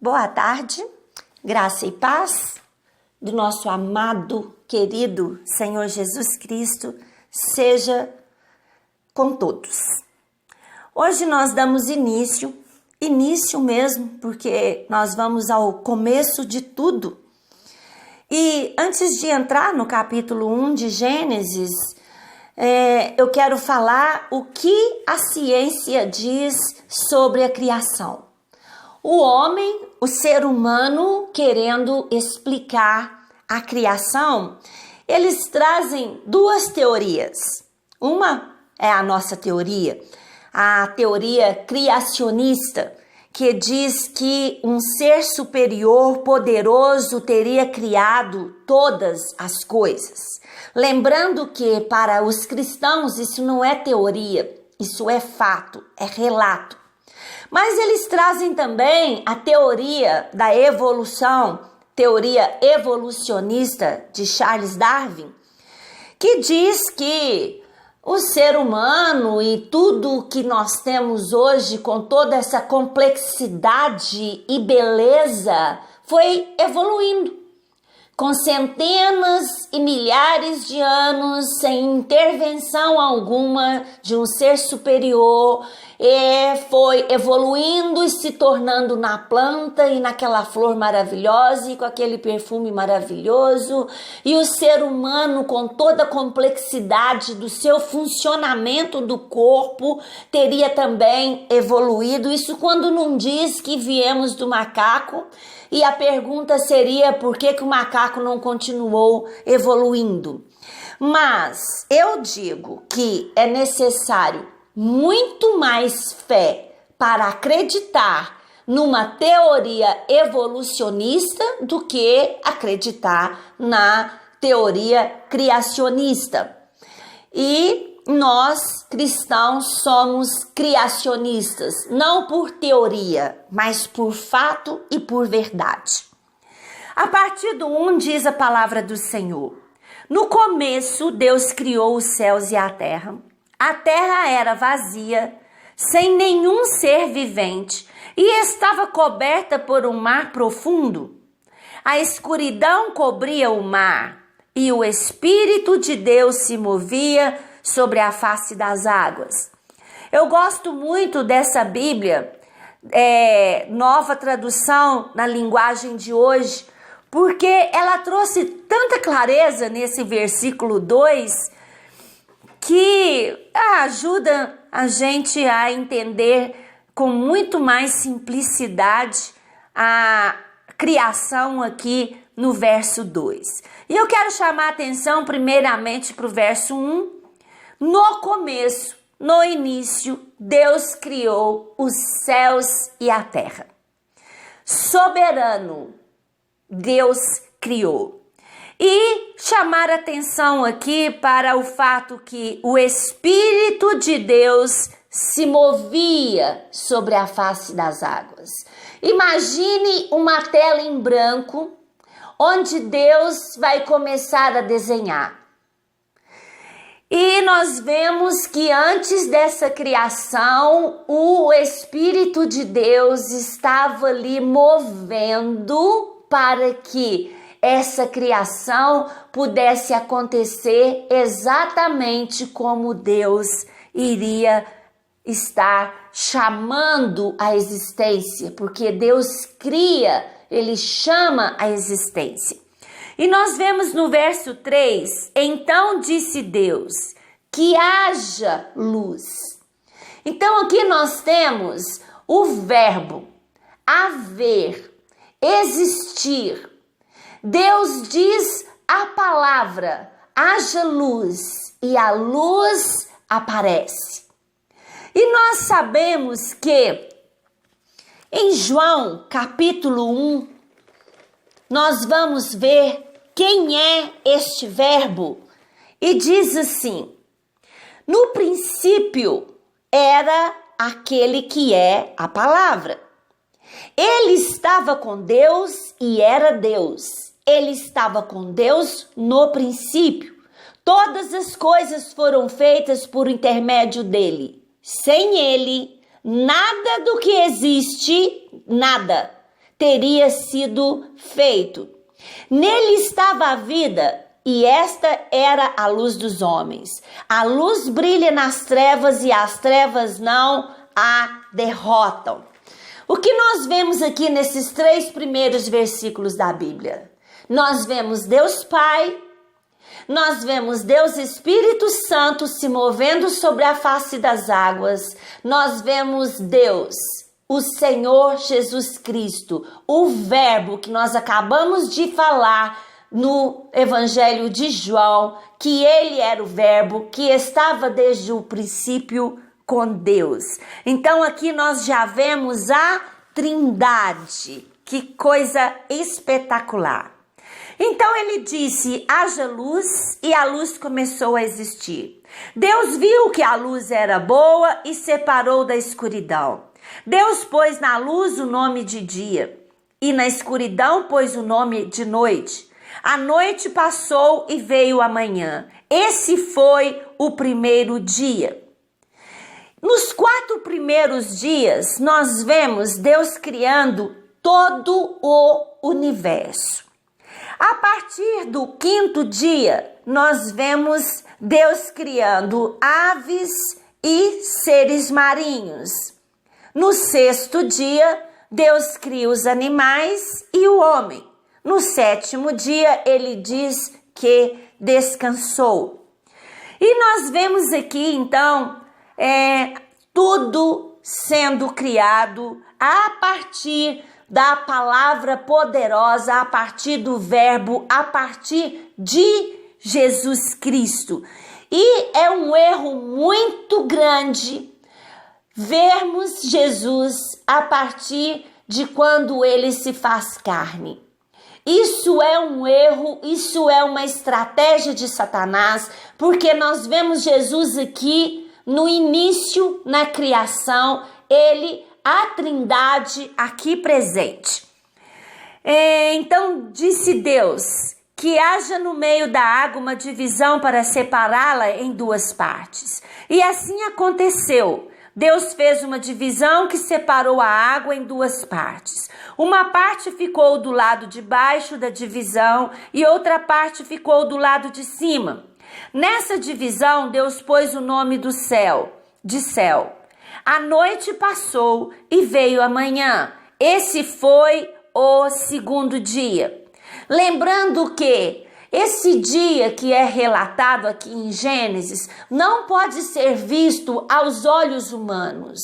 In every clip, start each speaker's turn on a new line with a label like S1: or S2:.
S1: Boa tarde, graça e paz do nosso amado, querido Senhor Jesus Cristo seja com todos. Hoje nós damos início mesmo, porque nós vamos ao começo de tudo. E antes de entrar no capítulo 1 de Gênesis, eu quero falar o que a ciência diz sobre a criação. O homem, o ser humano, querendo explicar a criação, eles trazem duas teorias. Uma é a nossa teoria, a teoria criacionista, que diz que um ser superior, poderoso, teria criado todas as coisas. Lembrando que para os cristãos isso não é teoria, isso é fato, é relato. Mas eles trazem também a teoria da evolução, teoria evolucionista de Charles Darwin, que diz que o ser humano e tudo que nós temos hoje, com toda essa complexidade e beleza, foi evoluindo. Com centenas e milhares de anos, sem intervenção alguma de um ser superior, foi evoluindo e se tornando na planta e naquela flor maravilhosa e com aquele perfume maravilhoso. E o ser humano, com toda a complexidade do seu funcionamento do corpo, teria também evoluído. Isso quando não diz que viemos do macaco. E a pergunta seria por que o macaco não continuou evoluindo? Mas eu digo que é necessário muito mais fé para acreditar numa teoria evolucionista do que acreditar na teoria criacionista. E nós, cristãos, somos criacionistas, não por teoria, mas por fato e por verdade. A partir do 1 diz a palavra do Senhor: no começo Deus criou os céus e a terra. A terra era vazia, sem nenhum ser vivente, e estava coberta por um mar profundo. A escuridão cobria o mar, e o Espírito de Deus se movia sobre a face das águas. Eu gosto muito dessa Bíblia, nova tradução na linguagem de hoje, porque ela trouxe tanta clareza nesse versículo 2 que ajuda a gente a entender com muito mais simplicidade a criação aqui no verso 2. E eu quero chamar a atenção primeiramente para o verso 1. No começo, no início, Deus criou os céus e a terra. Soberano, Deus criou. E chamar atenção aqui para o fato que o Espírito de Deus se movia sobre a face das águas. Imagine uma tela em branco onde Deus vai começar a desenhar. E nós vemos que antes dessa criação, o Espírito de Deus estava ali movendo para que essa criação pudesse acontecer exatamente como Deus iria estar chamando a existência, porque Deus cria, Ele chama a existência. E nós vemos no verso 3, então disse Deus, que haja luz. Então aqui nós temos o verbo haver, existir. Deus diz a palavra, haja luz, e a luz aparece. E nós sabemos que em João capítulo 1, nós vamos ver quem é este verbo, e diz assim: no princípio era aquele que é a palavra. Ele estava com Deus e era Deus. Ele estava com Deus no princípio. Todas as coisas foram feitas por intermédio dele. Sem ele, nada do que existe, nada teria sido feito. Nele estava a vida, e esta era a luz dos homens. A luz brilha nas trevas e as trevas não a derrotam. O que nós vemos aqui nesses 3 primeiros versículos da Bíblia? Nós vemos Deus Pai, nós vemos Deus Espírito Santo se movendo sobre a face das águas, nós vemos Deus, o Senhor Jesus Cristo, o Verbo que nós acabamos de falar no Evangelho de João, que ele era o Verbo que estava desde o princípio com Deus. Então aqui nós já vemos a Trindade. Que coisa espetacular. Então ele disse: haja luz, e a luz começou a existir. Deus viu que a luz era boa e separou da escuridão. Deus pôs na luz o nome de dia, e na escuridão pôs o nome de noite. A noite passou e veio a manhã. Esse foi o primeiro dia. Nos 4 primeiros dias, nós vemos Deus criando todo o universo. A partir do 5º dia, nós vemos Deus criando aves e seres marinhos. No 6º dia, Deus cria os animais e o homem. No 7º dia, ele diz que descansou. E nós vemos aqui, então, tudo sendo criado a partir da palavra poderosa, a partir do Verbo, a partir de Jesus Cristo. E é um erro muito grande vermos Jesus a partir de quando ele se faz carne. Isso é um erro, isso é uma estratégia de Satanás, porque nós vemos Jesus aqui no início, na criação, ele, a Trindade aqui presente. Então disse Deus que haja no meio da água uma divisão para separá-la em 2 partes. E assim aconteceu. Deus fez uma divisão que separou a água em 2 partes. Uma parte ficou do lado de baixo da divisão e outra parte ficou do lado de cima. Nessa divisão, Deus pôs o nome do céu, de céu. A noite passou e veio a manhã. Esse foi o 2º dia. Lembrando que esse dia que é relatado aqui em Gênesis não pode ser visto aos olhos humanos.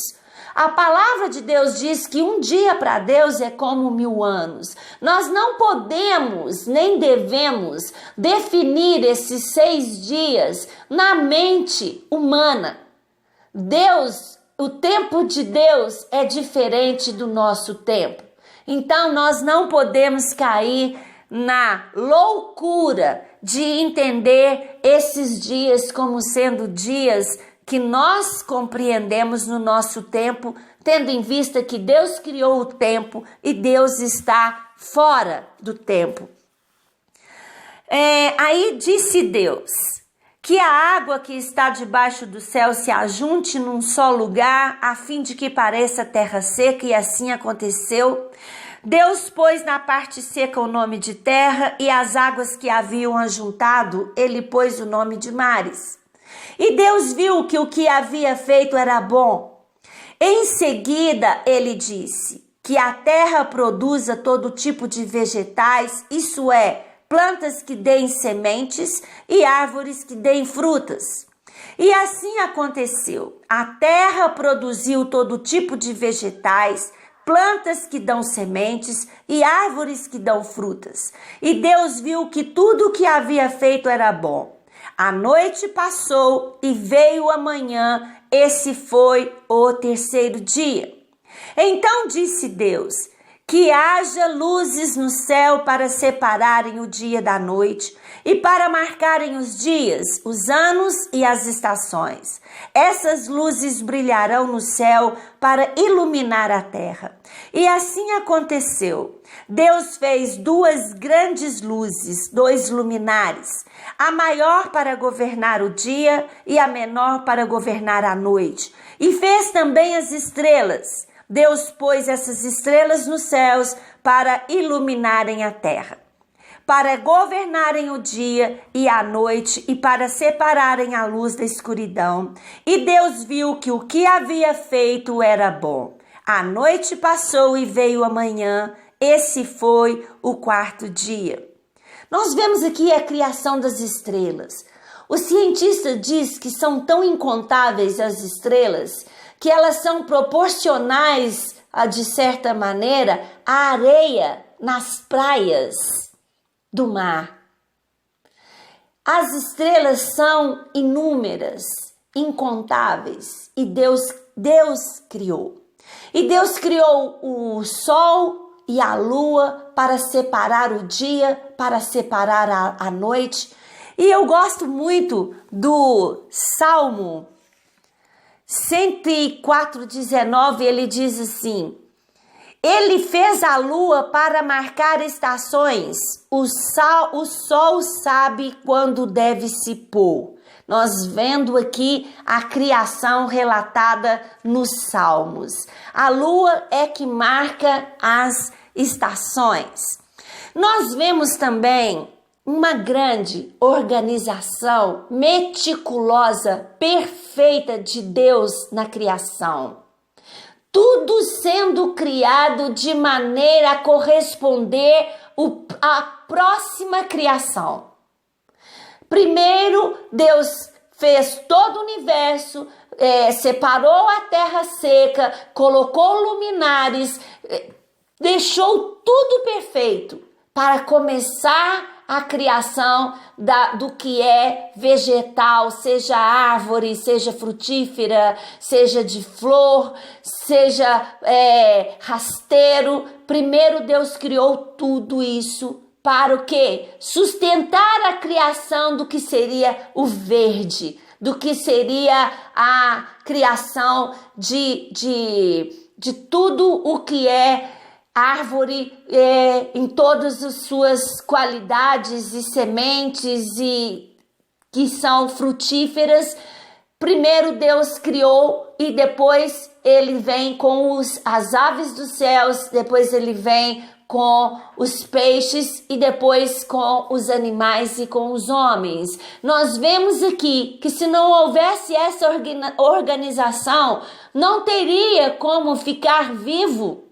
S1: A palavra de Deus diz que um dia para Deus é como 1000 anos. Nós não podemos nem devemos definir esses 6 dias na mente humana. Deus, o tempo de Deus é diferente do nosso tempo. Então nós não podemos cair na loucura de entender esses dias como sendo dias que nós compreendemos no nosso tempo, tendo em vista que Deus criou o tempo e Deus está fora do tempo. Aí disse Deus que a água que está debaixo do céu se ajunte num só lugar, a fim de que pareça terra seca, e assim aconteceu. Deus pôs na parte seca o nome de terra, e as águas que haviam ajuntado, ele pôs o nome de mares. E Deus viu que o que havia feito era bom. Em seguida, ele disse que a terra produza todo tipo de vegetais, isso é, plantas que deem sementes e árvores que deem frutas. E assim aconteceu. A terra produziu todo tipo de vegetais, plantas que dão sementes e árvores que dão frutas. E Deus viu que tudo o que havia feito era bom. A noite passou e veio a manhã, esse foi o 3º dia. Então disse Deus que haja luzes no céu para separarem o dia da noite e para marcarem os dias, os anos e as estações. Essas luzes brilharão no céu para iluminar a terra. E assim aconteceu. Deus fez 2 grandes luzes, 2 luminares, a maior para governar o dia e a menor para governar a noite. E fez também as estrelas. Deus pôs essas estrelas nos céus para iluminarem a terra, para governarem o dia e a noite e para separarem a luz da escuridão. E Deus viu que o que havia feito era bom. A noite passou e veio a manhã. Esse foi o quarto dia. Nós vemos aqui a criação das estrelas. O cientista diz que são tão incontáveis as estrelas que elas são proporcionais, de certa maneira, à areia nas praias do mar. As estrelas são inúmeras, incontáveis, e Deus criou. E Deus criou o sol e a lua para separar o dia, para separar a noite. E eu gosto muito do Salmo 104:19, ele diz assim: Ele fez a lua para marcar estações, o sol sabe quando deve se pôr. Nós vendo aqui a criação relatada nos Salmos. A lua é que marca as estações. Nós vemos também uma grande organização meticulosa, perfeita de Deus na criação. Tudo sendo criado de maneira a corresponder à próxima criação. Primeiro, Deus fez todo o universo, separou a terra seca, colocou luminares, deixou tudo perfeito para começar a criação do que é vegetal, seja árvore, seja frutífera, seja de flor, seja rasteiro. Primeiro Deus criou tudo isso para o quê? Sustentar a criação do que seria o verde, do que seria a criação de tudo o que é árvore em todas as suas qualidades e sementes e que são frutíferas. Primeiro Deus criou e depois ele vem com as aves dos céus, depois ele vem com os peixes e depois com os animais e com os homens. Nós vemos aqui que se não houvesse essa organização, não teria como ficar vivo.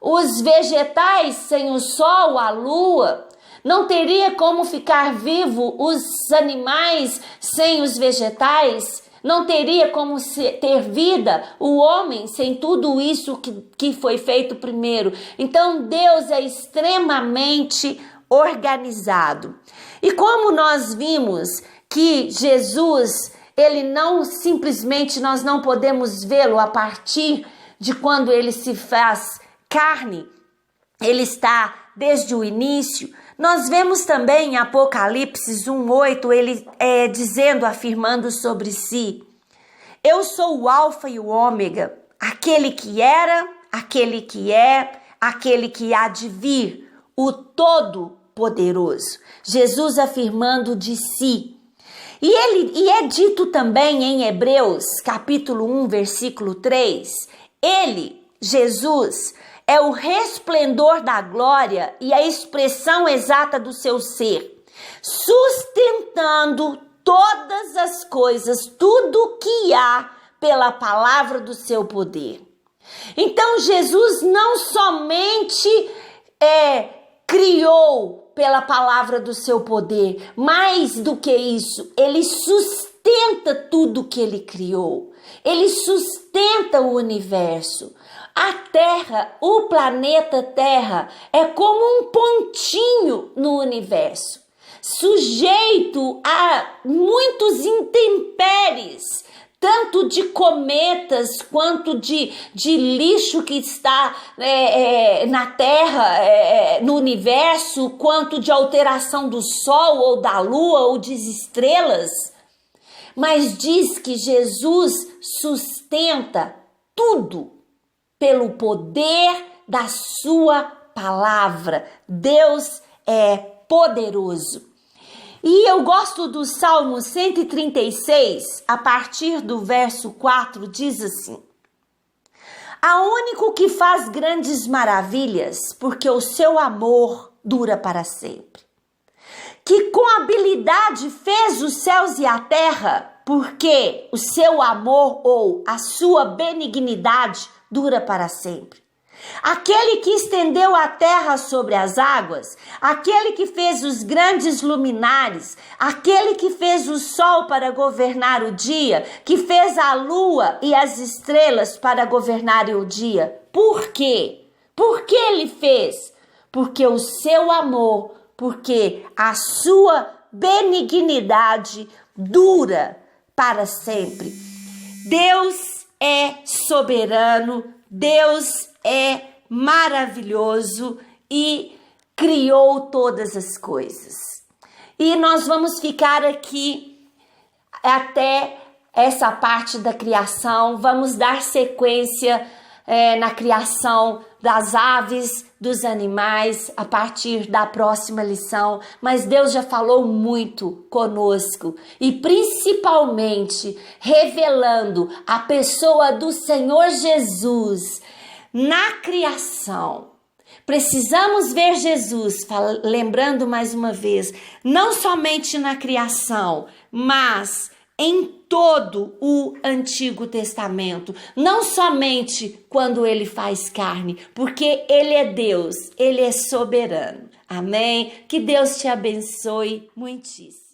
S1: Os vegetais sem o sol, a lua, não teria como ficar vivo. Os animais sem os vegetais, não teria como ter vida. O homem sem tudo isso que foi feito primeiro. Então Deus é extremamente organizado. E como nós vimos que Jesus, ele não simplesmente, nós não podemos vê-lo a partir de quando ele se faz carne, ele está desde o início. Nós vemos também em Apocalipse 1:8, ele dizendo, afirmando sobre si: Eu sou o Alfa e o Ômega, aquele que era, aquele que é, aquele que há de vir, o Todo-Poderoso. Jesus afirmando de si. E é dito também em Hebreus, capítulo 1, versículo 3, ele, Jesus, é o resplendor da glória e a expressão exata do seu ser, sustentando todas as coisas, tudo que há pela palavra do seu poder. Então Jesus não somente criou pela palavra do seu poder, mais do que isso, ele sustenta tudo que ele criou. Ele sustenta o universo. A Terra, o planeta Terra, é como um pontinho no universo, sujeito a muitos intempéries, tanto de cometas quanto de lixo que está na Terra, no universo, quanto de alteração do Sol ou da Lua ou de estrelas. Mas diz que Jesus sustenta tudo pelo poder da sua palavra. Deus é poderoso. E eu gosto do Salmo 136, a partir do verso 4, diz assim: Há único que faz grandes maravilhas, porque o seu amor dura para sempre. Que com habilidade fez os céus e a terra, porque o seu amor ou a sua benignidade dura para sempre. Aquele que estendeu a terra sobre as águas, aquele que fez os grandes luminares, aquele que fez o sol para governar o dia, que fez a lua e as estrelas para governar o dia. Por quê? Por que ele fez? Porque o seu amor, porque a sua benignidade dura para sempre. Deus é soberano, Deus é maravilhoso e criou todas as coisas. E nós vamos ficar aqui até essa parte da criação, vamos dar sequência na criação das aves, dos animais, a partir da próxima lição. Mas Deus já falou muito conosco e principalmente revelando a pessoa do Senhor Jesus na criação. Precisamos ver Jesus, lembrando mais uma vez, não somente na criação, mas em todo o Antigo Testamento, não somente quando ele faz carne, porque ele é Deus, ele é soberano. Amém? Que Deus te abençoe muitíssimo.